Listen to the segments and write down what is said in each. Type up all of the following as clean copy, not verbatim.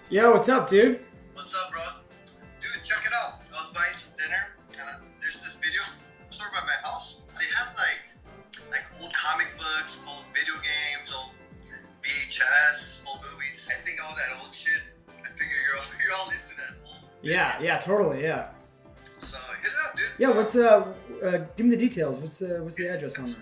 Yo, what's up, dude? What's up, bro? Dude, check it out. I was buying some dinner, and there's this video store by my house. They have like old comic books, old video games, old VHS, old movies. I think all that old shit. I figure you're all into that old. Yeah, totally, yeah. So hit it up, dude. Yeah, what's give me the details. What's the address on there?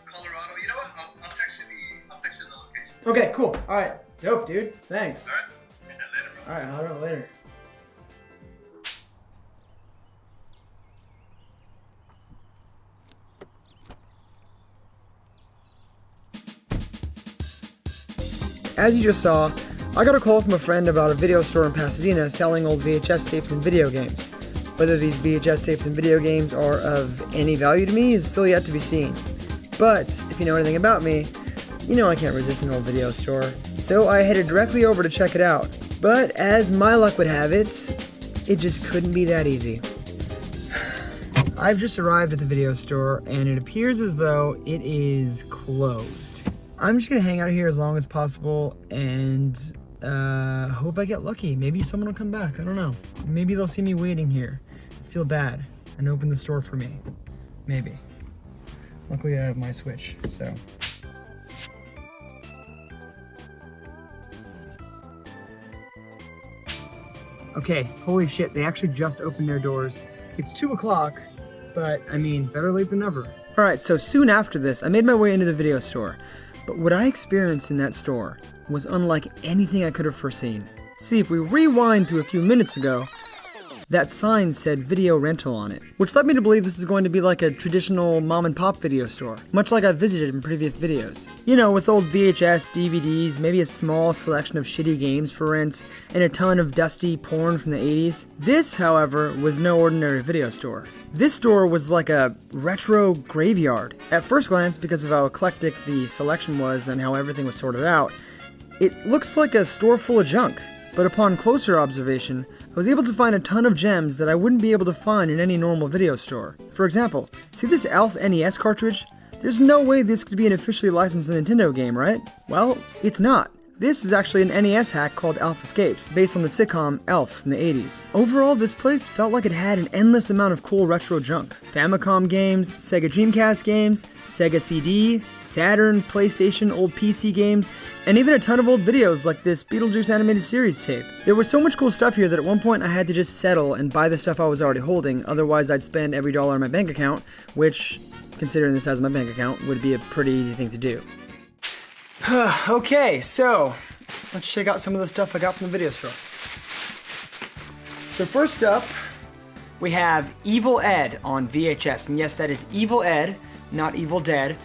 Colorado. You know what? I'll text you the location. Okay, cool. All right, dope, dude. Thanks. All right. Hit that later, bro. All right, I'll do it later. As you just saw, I got a call from a friend about a video store in Pasadena selling old VHS tapes and video games. Whether these VHS tapes and video games are of any value to me is still yet to be seen. But, if you know anything about me, you know I can't resist an old video store. So I headed directly over to check it out. But as my luck would have it just couldn't be that easy. I've just arrived at the video store and it appears as though it is closed. I'm just gonna hang out here as long as possible and hope I get lucky. Maybe someone will come back, I don't know. Maybe they'll see me waiting here, feel bad, and open the store for me. Maybe. Luckily I have my Switch, so. Okay, holy shit, they actually just opened their doors. It's 2 o'clock, but I mean, better late than never. Alright, so soon after this, I made my way into the video store. But what I experienced in that store was unlike anything I could have foreseen. See, if we rewind to a few minutes ago, that sign said video rental on it, which led me to believe this is going to be like a traditional mom and pop video store, much like I've visited in previous videos. You know, with old VHS, DVDs, maybe a small selection of shitty games for rent, and a ton of dusty porn from the 80s. This, however, was no ordinary video store. This store was like a retro graveyard. At first glance, because of how eclectic the selection was and how everything was sorted out, it looks like a store full of junk. But upon closer observation, I was able to find a ton of gems that I wouldn't be able to find in any normal video store. For example, see this ALF NES cartridge? There's no way this could be an officially licensed Nintendo game, right? Well, it's not. This is actually an NES hack called ALF Escapes, based on the sitcom ALF from the 80s. Overall, this place felt like it had an endless amount of cool retro junk. Famicom games, Sega Dreamcast games, Sega CD, Saturn, PlayStation, old PC games, and even a ton of old videos like this Beetlejuice animated series tape. There was so much cool stuff here that at one point I had to just settle and buy the stuff I was already holding, otherwise I'd spend every dollar in my bank account, which, considering the size of my bank account, would be a pretty easy thing to do. Okay, so let's check out some of the stuff I got from the video store. So first up, we have Evil Ed on VHS, and yes, that is Evil Ed, not Evil Dead.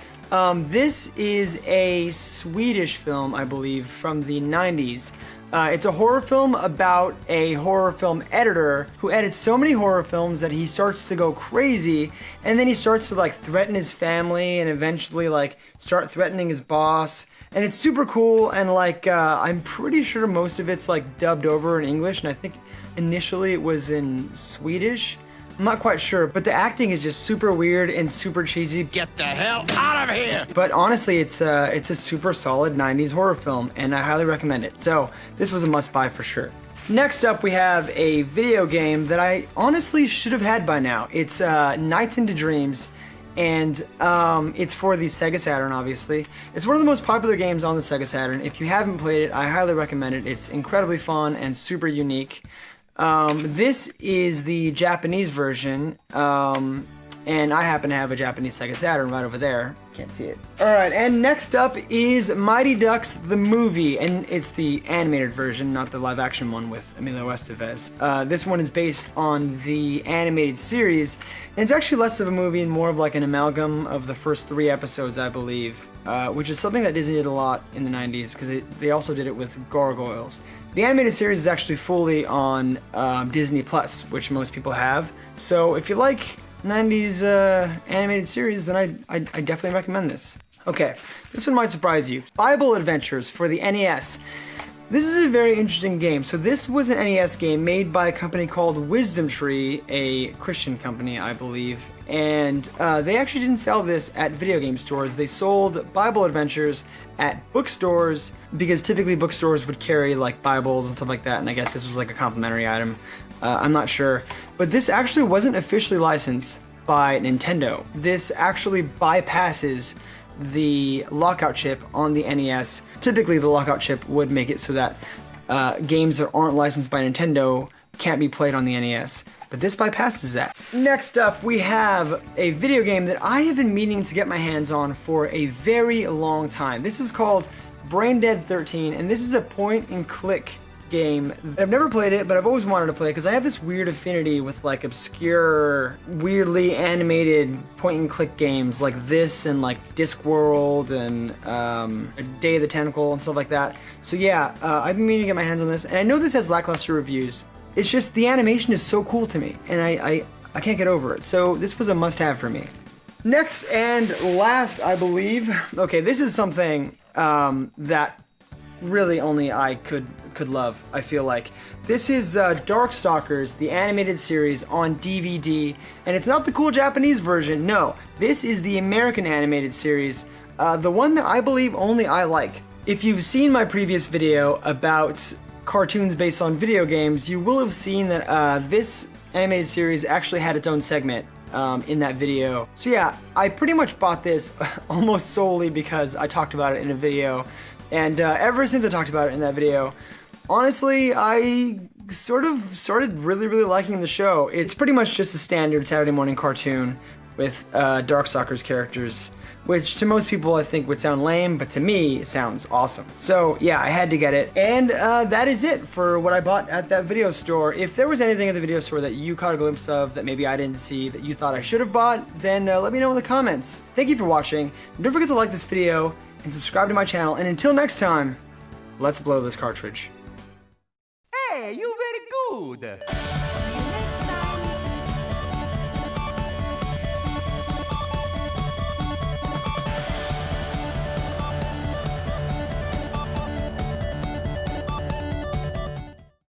This is a Swedish film, I believe, from the 90s. It's a horror film about a horror film editor who edits so many horror films that he starts to go crazy, and then he starts to like threaten his family and eventually like start threatening his boss. And it's super cool, and like I'm pretty sure most of it's like dubbed over in English, and I think initially it was in Swedish. I'm not quite sure, but the acting is just super weird and super cheesy. Get the hell out of here! But honestly, it's a super solid 90s horror film, and I highly recommend it. So this was a must-buy for sure. Next up, we have a video game that I honestly should have had by now. It's Nights into Dreams, and it's for the Sega Saturn, obviously. It's one of the most popular games on the Sega Saturn. If you haven't played it, I highly recommend it. It's incredibly fun and super unique. This is the Japanese version, and I happen to have a Japanese Sega Saturn right over there. Can't see it. Alright, and next up is Mighty Ducks the movie, and it's the animated version, not the live action one with Emilio Estevez. This one is based on the animated series, and it's actually less of a movie and more of like an amalgam of the first 3 episodes, I believe, which is something that Disney did a lot in the 90s, because they also did it with Gargoyles. The animated series is actually fully on Disney Plus, which most people have. So if you like 90s animated series, then I definitely recommend this. Okay, this one might surprise you. Bible Adventures for the NES. This is a very interesting game. So this was an NES game made by a company called Wisdom Tree, a Christian company, I believe. And they actually didn't sell this at video game stores. They sold Bible adventures at bookstores because typically bookstores would carry like Bibles and stuff like that. And I guess this was like a complimentary item. I'm not sure. But this actually wasn't officially licensed by Nintendo. This actually bypasses the lockout chip on the NES. Typically the lockout chip would make it so that games that aren't licensed by Nintendo can't be played on the NES, but this bypasses that. Next up we have a video game that I have been meaning to get my hands on for a very long time. This is called Braindead 13, and this is a point and click game. I've never played it, but I've always wanted to play it because I have this weird affinity with like obscure, weirdly animated point and click games like this and like Discworld and Day of the Tentacle and stuff like that. So yeah, I've been meaning to get my hands on this, and I know this has lackluster reviews. It's just the animation is so cool to me, and I can't get over it. So this was a must-have for me. Next and last, I believe. Okay, this is something that really only I could love, I feel like. This is Stalkers, the animated series on DVD, and it's not the cool Japanese version, no. This is the American animated series, the one that I believe only I like. If you've seen my previous video about cartoons based on video games, you will have seen that this animated series actually had its own segment in that video. So yeah, I pretty much bought this almost solely because I talked about it in a video. And ever since I talked about it in that video, honestly, I sort of started really liking the show. It's pretty much just a standard Saturday morning cartoon with Darkstalkers characters, which to most people I think would sound lame, but to me it sounds awesome. So yeah, I had to get it. And that is it for what I bought at that video store. If there was anything at the video store that you caught a glimpse of that maybe I didn't see that you thought I should have bought, then let me know in the comments. Thank you for watching. Don't forget to like this video and subscribe to my channel, and until next time, let's blow this cartridge. Hey, you very good.